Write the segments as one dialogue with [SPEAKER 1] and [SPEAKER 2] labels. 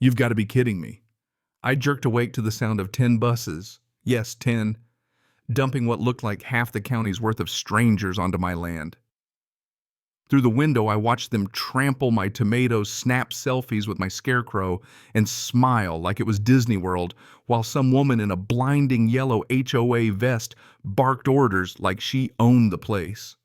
[SPEAKER 1] You've got to be kidding me. I jerked awake to the sound of 10 buses, yes, 10, dumping what looked like half the county's worth of strangers onto my land. Through the window, I watched them trample my tomatoes, snap selfies with my scarecrow, and smile like it was Disney World, while some woman in a blinding yellow HOA vest barked orders like she owned the place.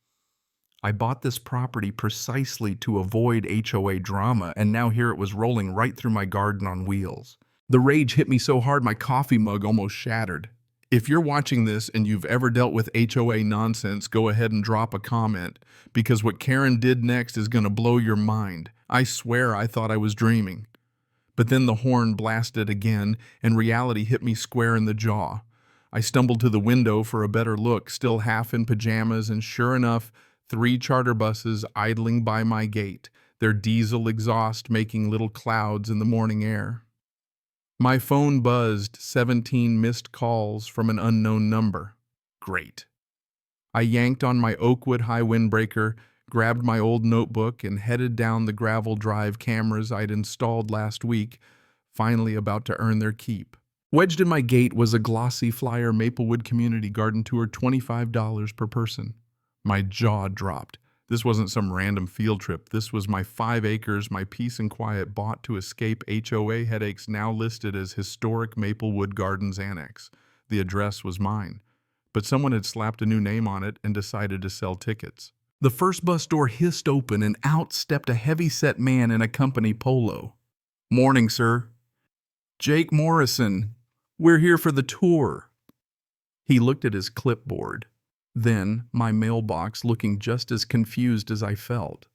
[SPEAKER 1] I bought this property precisely to avoid HOA drama, and now here it was rolling right through my garden on wheels. The rage hit me so hard my coffee mug almost shattered. If you're watching this and you've ever dealt with HOA nonsense, go ahead and drop a comment, because what Karen did next is going to blow your mind. I swear I thought I was dreaming. But then the horn blasted again, and reality hit me square in the jaw. I stumbled to the window for a better look, still half in pajamas, and sure enough, 3 charter buses idling by my gate, their diesel exhaust making little clouds in the morning air. My phone buzzed 17 missed calls from an unknown number. Great. I yanked on my Oakwood high windbreaker, grabbed my old notebook, and headed down the gravel drive cameras I'd installed last week, finally about to earn their keep. Wedged in my gate was a glossy flyer Maplewood Community Garden Tour, $25 per person. My jaw dropped. This wasn't some random field trip. This was my 5 acres, my peace and quiet bought to escape HOA headaches, now listed as Historic Maplewood Gardens Annex. The address was mine, but someone had slapped a new name on it and decided to sell tickets. The first bus door hissed open and out stepped a heavy-set man in a company polo. "Morning, sir." "Jake Morrison. We're here for the tour." He looked at his clipboard. Then, my mailbox looking just as confused as I felt.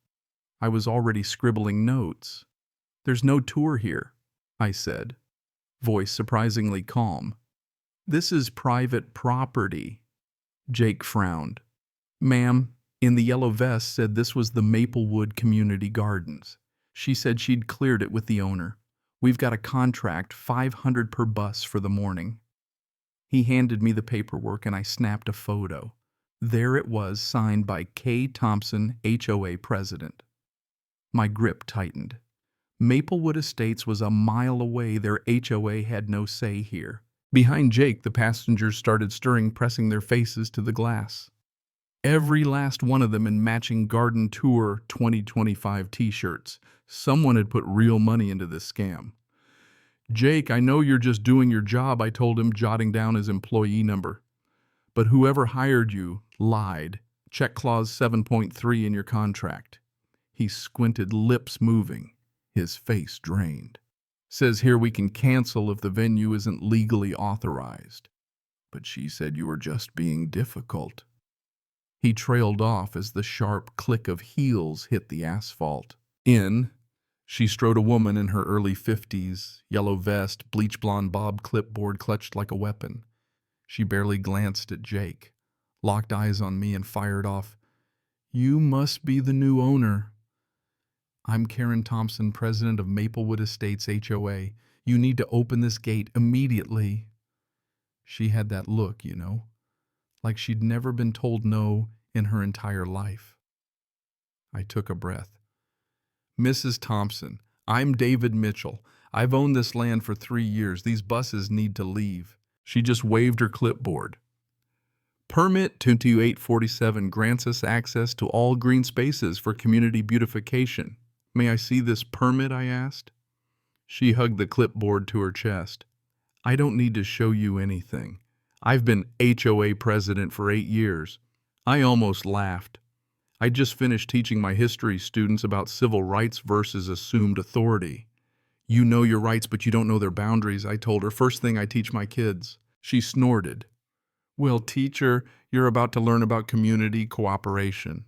[SPEAKER 1] I was already scribbling notes. "There's no tour here," I said, voice surprisingly calm. "This is private property." Jake frowned. "Ma'am, in the yellow vest said this was the Maplewood Community Gardens. She said she'd cleared it with the owner. We've got a contract, $500 per bus for the morning." He handed me the paperwork and I snapped a photo. There it was, signed by K. Thompson, HOA president. My grip tightened. Maplewood Estates was a mile away. Their HOA had no say here. Behind Jake, the passengers started stirring, pressing their faces to the glass. Every last one of them in matching Garden Tour 2025 t-shirts. Someone had put real money into this scam. "Jake, I know you're just doing your job," I told him, jotting down his employee number. "But whoever hired you lied. Check clause 7.3 in your contract." He squinted, lips moving, his face drained. "Says here we can cancel if the venue isn't legally authorized. But she said you were just being difficult." He trailed off as the sharp click of heels hit the asphalt. She strode a woman in her early 50s, yellow vest, bleach blonde bob clipboard clutched like a weapon. She barely glanced at Jake, locked eyes on me, and fired off, "You must be the new owner." "I'm Karen Thompson, president of Maplewood Estates HOA. You need to open this gate immediately." She had that look, like she'd never been told no in her entire life. I took a breath. "Mrs. Thompson, I'm David Mitchell. I've owned this land for 3 years. These buses need to leave." She just waved her clipboard. "Permit 2847 grants us access to all green spaces for community beautification. May I see this permit?" I asked. She hugged the clipboard to her chest. "I don't need to show you anything. I've been HOA president for 8 years. I almost laughed. I just finished teaching my history students about civil rights versus assumed authority. "You know your rights, but you don't know their boundaries," I told her. "First thing I teach my kids." She snorted. "Well, teacher, you're about to learn about community cooperation."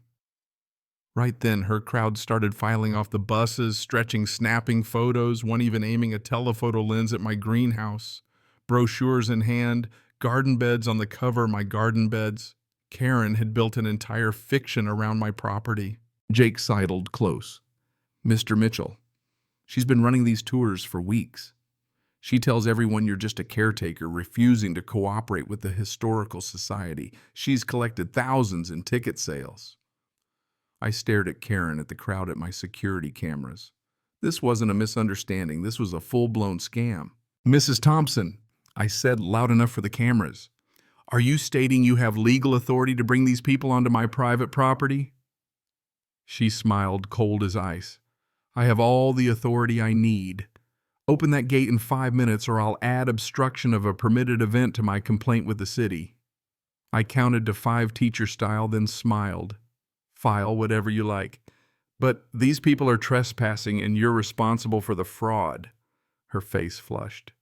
[SPEAKER 1] Right then, her crowd started filing off the buses, stretching, snapping photos, one even aiming a telephoto lens at my greenhouse. Brochures in hand, garden beds on the cover, my garden beds. Karen had built an entire fiction around my property. Jake sidled close. "Mr. Mitchell, she's been running these tours for weeks. She tells everyone you're just a caretaker, refusing to cooperate with the Historical Society. She's collected thousands in ticket sales." I stared at Karen, at the crowd, at my security cameras. This wasn't a misunderstanding. This was a full-blown scam. Mrs. Thompson, I said loud enough for the cameras, are you stating you have legal authority to bring these people onto my private property? She smiled, cold as ice. I have all the authority I need. Open that gate in 5 minutes or I'll add obstruction of a permitted event to my complaint with the city. I counted to 5 teacher style, then smiled. File whatever you like. But these people are trespassing and you're responsible for the fraud. Her face flushed.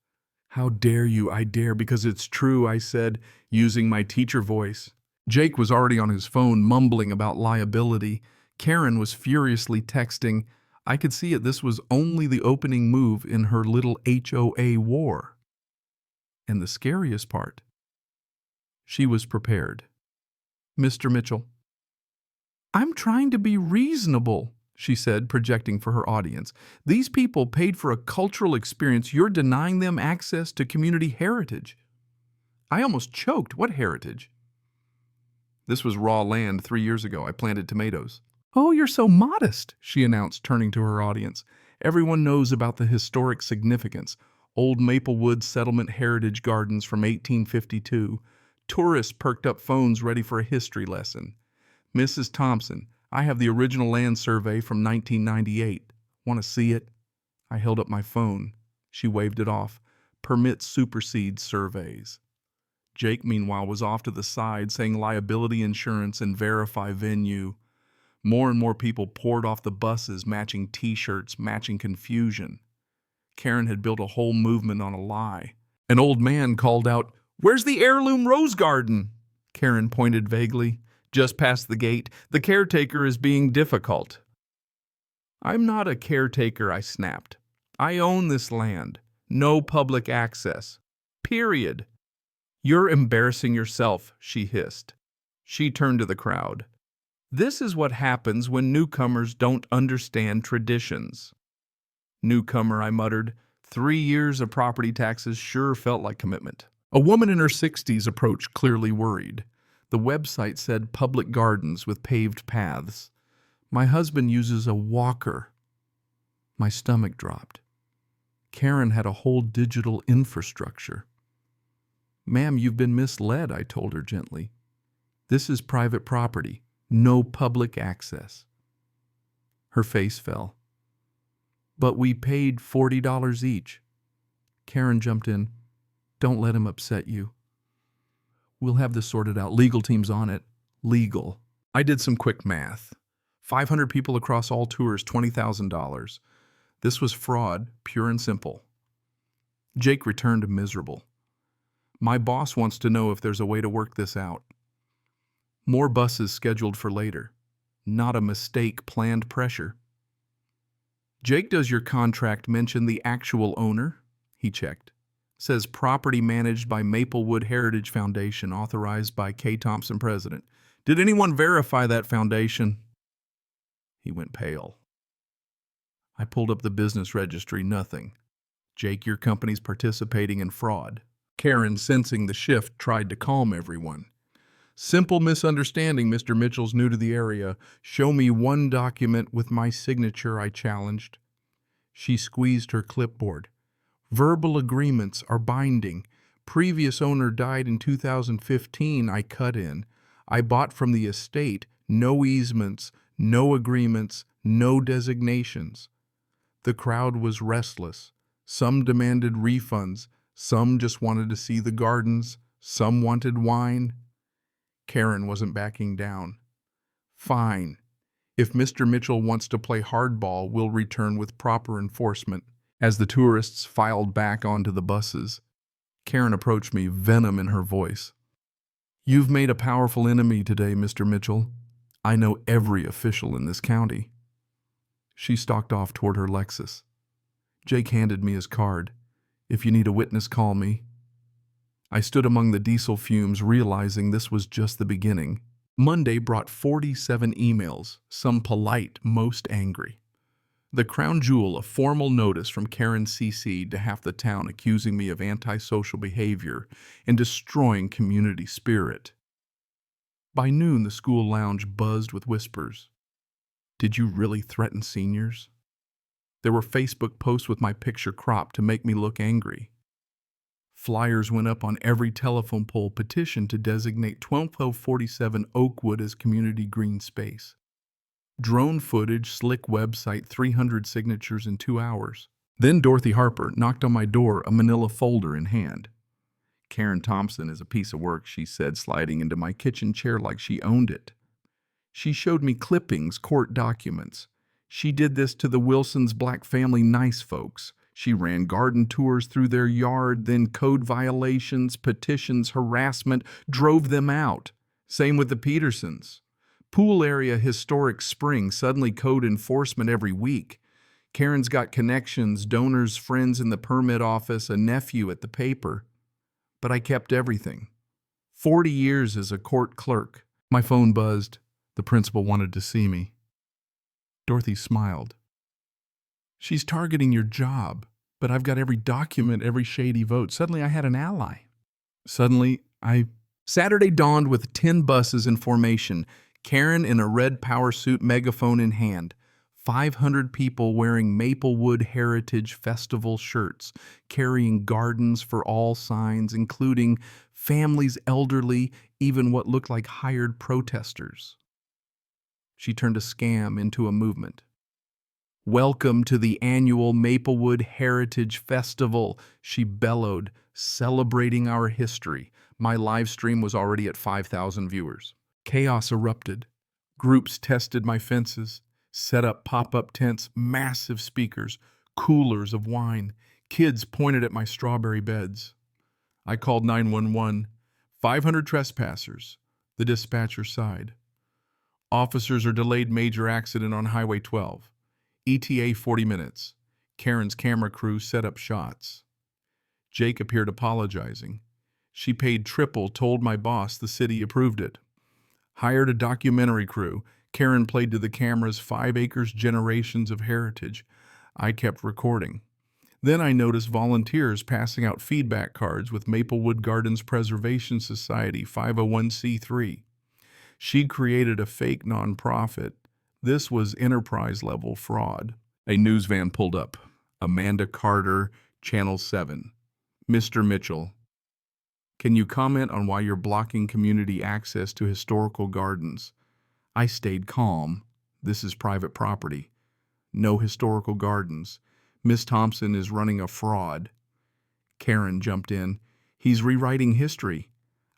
[SPEAKER 1] How dare you? I dare because it's true, I said, using my teacher voice. Jake was already on his phone mumbling about liability. Karen was furiously texting. I could see it. This was only the opening move in her little HOA war. And the scariest part, she was prepared. Mr. Mitchell, I'm trying to be reasonable, she said, projecting for her audience. These people paid for a cultural experience. You're denying them access to community heritage. I almost choked. What heritage? This was raw land 3 years ago. I planted tomatoes. Oh, you're so modest, she announced, turning to her audience. Everyone knows about the historic significance. Old Maplewood Settlement Heritage Gardens from 1852. Tourists perked up phones ready for a history lesson. Mrs. Thompson, I have the original land survey from 1998. Want to see it? I held up my phone. She waved it off. Permit supersedes surveys. Jake, meanwhile, was off to the side saying liability insurance and verify venue. More and more people poured off the buses, matching t-shirts, matching confusion. Karen had built a whole movement on a lie. An old man called out, "Where's the heirloom rose garden?" Karen pointed vaguely. Just past the gate. The caretaker is being difficult. I'm not a caretaker, I snapped. I own this land. No public access. Period. You're embarrassing yourself, she hissed. She turned to the crowd. This is what happens when newcomers don't understand traditions. Newcomer, I muttered. 3 years of property taxes sure felt like commitment. A woman in her 60s approached, clearly worried. The website said public gardens with paved paths. My husband uses a walker. My stomach dropped. Karen had a whole digital infrastructure. Ma'am, you've been misled, I told her gently. This is private property. No public access. Her face fell. But we paid $40 each. Karen jumped in. Don't let him upset you. We'll have this sorted out. Legal team's on it. Legal. I did some quick math. 500 people across all tours, $20,000. This was fraud, pure and simple. Jake returned miserable. My boss wants to know if there's a way to work this out. More buses scheduled for later. Not a mistake, planned pressure. Jake, does your contract mention the actual owner? He checked. Says property managed by Maplewood Heritage Foundation, authorized by K. Thompson, president. Did anyone verify that foundation? He went pale. I pulled up the business registry, nothing. Jake, your company's participating in fraud. Karen, sensing the shift, tried to calm everyone. Simple misunderstanding, Mr. Mitchell's new to the area. Show me one document with my signature, I challenged. She squeezed her clipboard. Verbal agreements are binding. Previous owner died in 2015, I cut in. I bought from the estate. No easements, no agreements, no designations. The crowd was restless. Some demanded refunds. Some just wanted to see the gardens. Some wanted wine. Karen wasn't backing down. Fine. If Mr. Mitchell wants to play hardball, we'll return with proper enforcement. As the tourists filed back onto the buses, Karen approached me, venom in her voice. You've made a powerful enemy today, Mr. Mitchell. I know every official in this county. She stalked off toward her Lexus. Jake handed me his card. If you need a witness, call me. I stood among the diesel fumes, realizing this was just the beginning. Monday brought 47 emails, some polite, most angry. The crown jewel, a formal notice from Karen CC to half the town accusing me of antisocial behavior and destroying community spirit. By noon, the school lounge buzzed with whispers. Did you really threaten seniors? There were Facebook posts with my picture cropped to make me look angry. Flyers went up on every telephone pole petition to designate 12047 Oakwood as community green space. Drone footage, slick website, 300 signatures in 2 hours. Then Dorothy Harper knocked on my door, a manila folder in hand. "Karen Thompson is a piece of work," she said, sliding into my kitchen chair like she owned it. She showed me clippings, court documents. She did this to the Wilsons' black family nice folks. She ran garden tours through their yard, then code violations, petitions, harassment, drove them out. Same with the Petersons. Pool area historic spring, suddenly code enforcement every week. Karen's got connections, donors, friends in the permit office, a nephew at the paper. But I kept everything. 40 years as a court clerk. My phone buzzed. The principal wanted to see me. Dorothy smiled. "She's targeting your job, but I've got every document, every shady vote." Suddenly I had an ally. Saturday dawned with 10 buses in formation, Karen in a red power suit, megaphone in hand. 500 people wearing Maplewood Heritage Festival shirts, carrying gardens for all signs, including families, elderly, even what looked like hired protesters. She turned a scam into a movement. "Welcome to the annual Maplewood Heritage Festival," she bellowed, celebrating our history. My live stream was already at 5,000 viewers. Chaos erupted. Groups tested my fences, set up pop-up tents, massive speakers, coolers of wine. Kids pointed at my strawberry beds. I called 911. 500 trespassers. The dispatcher sighed. "Officers are delayed, major accident on Highway 12. ETA 40 minutes. Karen's camera crew set up shots." Jake appeared apologizing. "She paid triple, told my boss, the city approved it." Hired a documentary crew. Karen played to the cameras 5 acres, generations of heritage. I kept recording. Then I noticed volunteers passing out feedback cards with Maplewood Gardens Preservation Society, 501c3. She created a fake nonprofit. This was enterprise-level fraud. A news van pulled up. Amanda Carter, Channel 7. "Mr. Mitchell, can you comment on why you're blocking community access to historical gardens?" I stayed calm. "This is private property. No historical gardens. Miss Thompson is running a fraud." Karen jumped in. "He's rewriting history.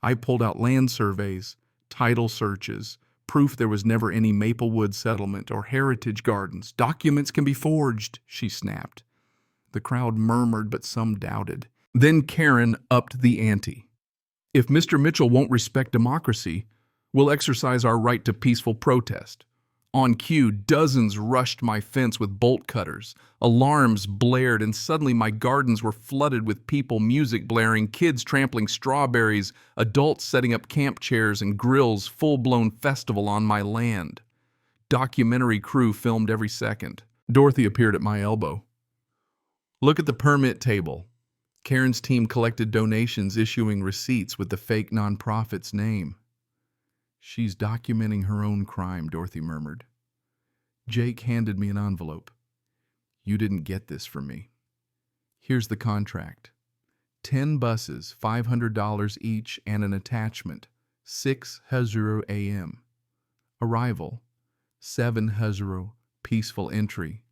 [SPEAKER 1] I pulled out land surveys, title searches, proof there was never any Maplewood settlement or heritage gardens. Documents can be forged," she snapped. The crowd murmured, but some doubted. Then Karen upped the ante. "If Mr. Mitchell won't respect democracy, we'll exercise our right to peaceful protest." On cue, dozens rushed my fence with bolt cutters. Alarms blared, and suddenly my gardens were flooded with people, music blaring, kids trampling strawberries, adults setting up camp chairs and grills, full-blown festival on my land. Documentary crew filmed every second. Dorothy appeared at my elbow. "Look at the permit table." Karen's team collected donations, issuing receipts with the fake nonprofit's name. "She's documenting her own crime," Dorothy murmured. Jake handed me an envelope. "You didn't get this from me. Here's the contract. 10 buses, $500 each, and an attachment. 6:00 a.m. Arrival, 7:00, peaceful entry.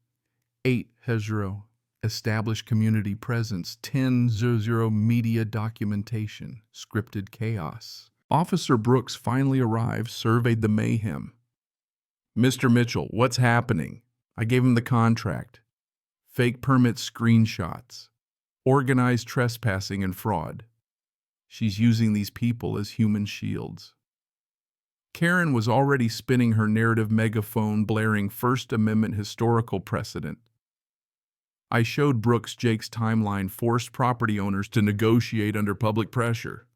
[SPEAKER 1] 8:00, established community presence. 10:00, media documentation, scripted chaos. Officer Brooks finally arrived, surveyed the mayhem. "Mr. Mitchell, what's happening?" I gave him the contract. Fake permit screenshots. Organized trespassing and fraud. She's using these people as human shields. Karen was already spinning her narrative megaphone, blaring First Amendment historical precedent. I showed Brooks Jake's timeline, forced property owners to negotiate under public pressure.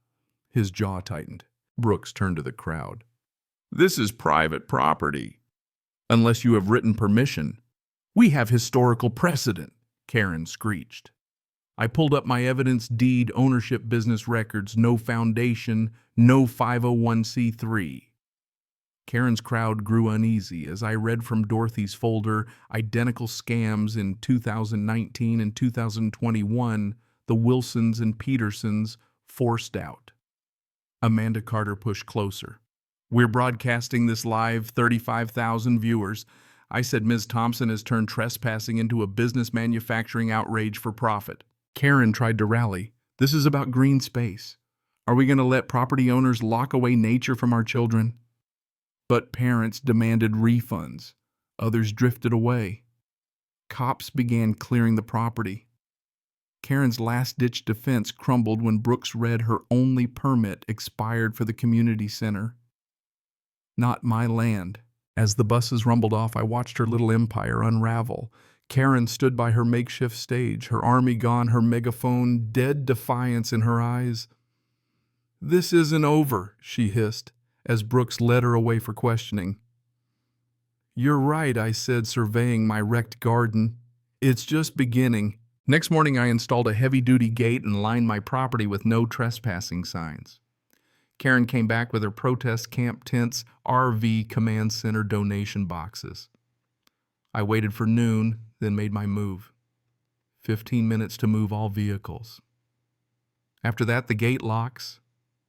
[SPEAKER 1] His jaw tightened. Brooks turned to the crowd. "This is private property. Unless you have written permission. We have historical precedent," Karen screeched. I pulled up my evidence, deed, ownership, business records, no foundation, no 501c3. Karen's crowd grew uneasy as I read from Dorothy's folder, Identical Scams in 2019 and 2021, the Wilsons and Petersons forced out. Amanda Carter pushed closer. We're broadcasting this live, 35,000 viewers. I said Ms. Thompson has turned trespassing into a business manufacturing outrage for profit. Karen tried to rally. This is about green space. Are we going to let property owners lock away nature from our children? But parents demanded refunds. Others drifted away. Cops began clearing the property. Karen's last-ditch defense crumbled when Brooks read her only permit expired for the community center. Not my land. As the buses rumbled off, I watched her little empire unravel. Karen stood by her makeshift stage, her army gone, her megaphone, dead defiance in her eyes. "This isn't over," she hissed, as Brooks led her away for questioning. "You're right," I said, surveying my wrecked garden. "It's just beginning." Next morning, I installed a heavy-duty gate and lined my property with no trespassing signs. Karen came back with her protest camp tents, RV command center donation boxes. I waited for noon, then made my move. 15 minutes to move all vehicles. After that, the gate locks.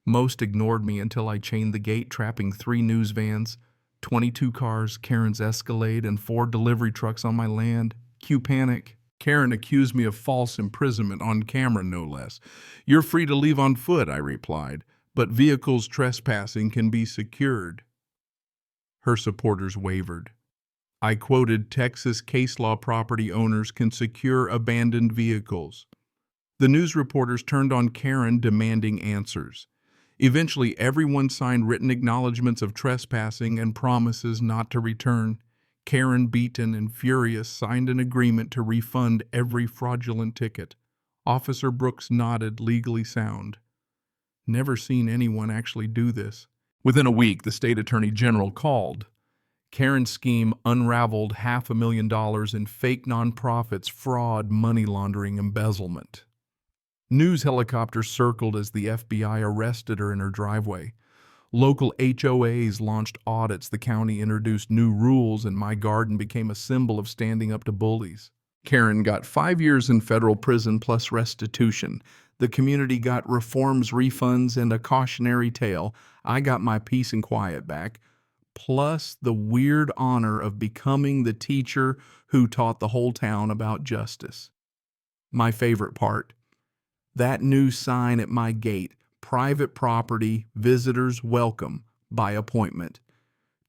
[SPEAKER 1] Most ignored me until I chained the gate, trapping 3 news vans, 22 cars, Karen's Escalade, and 4 delivery trucks on my land. Cue panic. Karen accused me of false imprisonment on camera, no less. "You're free to leave on foot," I replied, "but vehicles trespassing can be secured." Her supporters wavered. I quoted Texas case law: property owners can secure abandoned vehicles. The news reporters turned on Karen, demanding answers. Eventually, everyone signed written acknowledgments of trespassing and promises not to return. Karen, beaten and furious, signed an agreement to refund every fraudulent ticket. Officer Brooks nodded, legally sound. Never seen anyone actually do this. Within a week, the state attorney general called. Karen's scheme unraveled $500,000 in fake nonprofits, fraud, money laundering, embezzlement. News helicopters circled as the FBI arrested her in her driveway. Local HOAs launched audits, the county introduced new rules, and my garden became a symbol of standing up to bullies. Karen got 5 years in federal prison plus restitution. The community got reforms, refunds, and a cautionary tale. I got my peace and quiet back, plus the weird honor of becoming the teacher who taught the whole town about justice. My favorite part, that new sign at my gate: private property, visitors welcome, by appointment.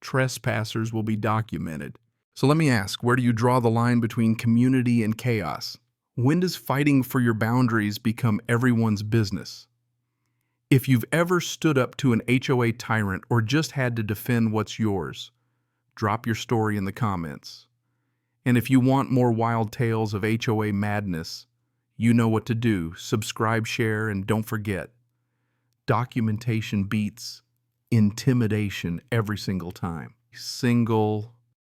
[SPEAKER 1] Trespassers will be documented. So let me ask, where do you draw the line between community and chaos? When does fighting for your boundaries become everyone's business? If you've ever stood up to an HOA tyrant or just had to defend what's yours, drop your story in the comments. And if you want more wild tales of HOA madness, you know what to do. Subscribe, share, and don't forget, documentation beats intimidation every single time. Single